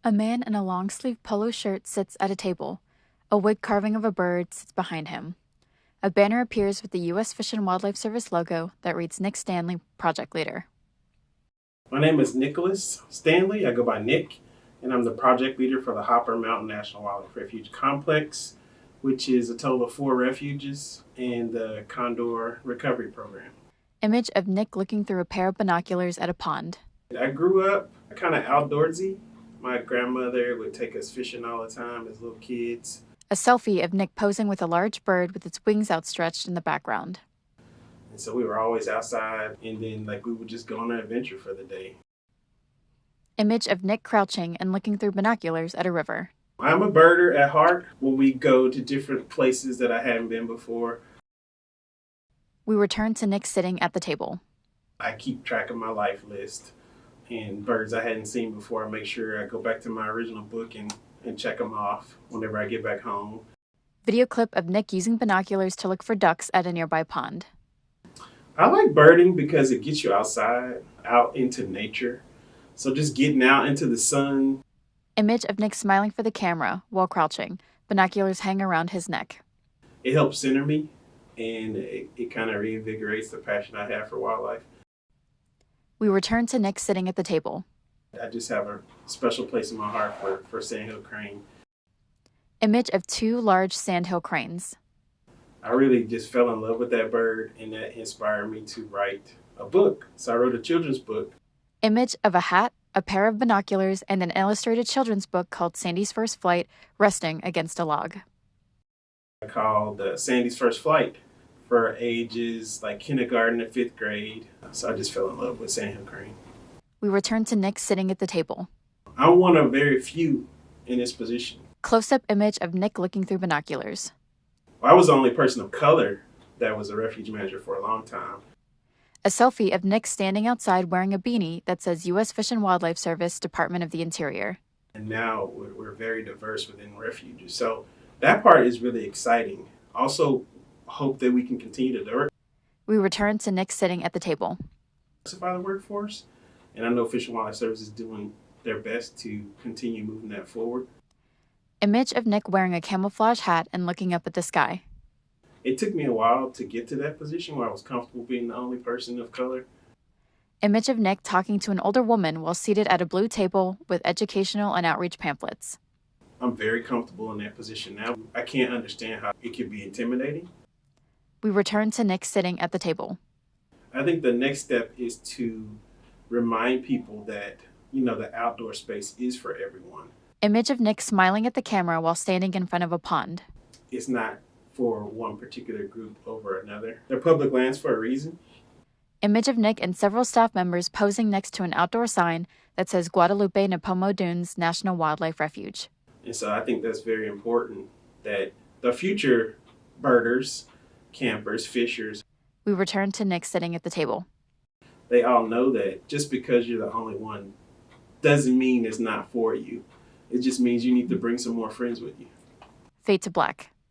A man in a long-sleeved polo shirt sits at a table. A wood carving of a bird sits behind him. A banner appears with the U.S. Fish and Wildlife Service logo that reads Nick Stanley, Project Leader. My name is Nicholas Stanley. I go by Nick, and I'm the project leader for the Hopper Mountain National Wildlife Refuge Complex, which is a total of 4 refuges and the Condor Recovery Program. Image of Nick looking through a pair of binoculars at a pond. I grew up kind of outdoorsy. My grandmother would take us fishing all the time as little kids. A selfie of Nick posing with a large bird with its wings outstretched in the background. And so we were always outside, and then we would just go on an adventure for the day. Image of Nick crouching and looking through binoculars at a river. I'm a birder at heart. When we go to different places that I hadn't been before, We return to Nick sitting at the table. I keep track of my life list and birds I hadn't seen before. I make sure I go back to my original book and check them off whenever I get back home. Video clip of Nick using binoculars to look for ducks at a nearby pond. I like birding because it gets you outside, out into nature. So just getting out into the sun. Image of Nick smiling for the camera while crouching. Binoculars hang around his neck. It helps center me, and it kind of reinvigorates the passion I have for wildlife. We return to Nick sitting at the table. I just have a special place in my heart for sandhill crane. Image of 2 large sandhill cranes. I really just fell in love with that bird, and that inspired me to write a book. So I wrote a children's book. Image of a hat, a pair of binoculars, and an illustrated children's book called Sandy's First Flight, resting against a log. I called Sandy's First Flight for ages like kindergarten to 5th grade. So I just fell in love with sandhill crane. We return to Nick sitting at the table. I'm one of very few in this position. Close-up image of Nick looking through binoculars. I was the only person of color that was a refuge manager for a long time. A selfie of Nick standing outside wearing a beanie that says U.S. Fish and Wildlife Service, Department of the Interior. And now we're very diverse within refuges. So that part is really exciting. Also, hope that we can continue to We return to Nick sitting at the table. diversify the workforce. And I know Fish and Wildlife Services is doing their best to continue moving that forward. Image of Nick wearing a camouflage hat and looking up at the sky. It took me a while to get to that position where I was comfortable being the only person of color. Image of Nick talking to an older woman while seated at a blue table with educational and outreach pamphlets. I'm very comfortable in that position now. I can't understand how it could be intimidating. We return to Nick sitting at the table. I think the next step is to remind people that, the outdoor space is for everyone. Image of Nick smiling at the camera while standing in front of a pond. It's not for one particular group over another. They're public lands for a reason. Image of Nick and several staff members posing next to an outdoor sign that says Guadalupe Nipomo Dunes National Wildlife Refuge. And so I think that's very important that the future birders, campers, fishers, We return to Nick sitting at the table. they all know that just because you're the only one doesn't mean it's not for you. It just means you need to bring some more friends with you. Fade to black.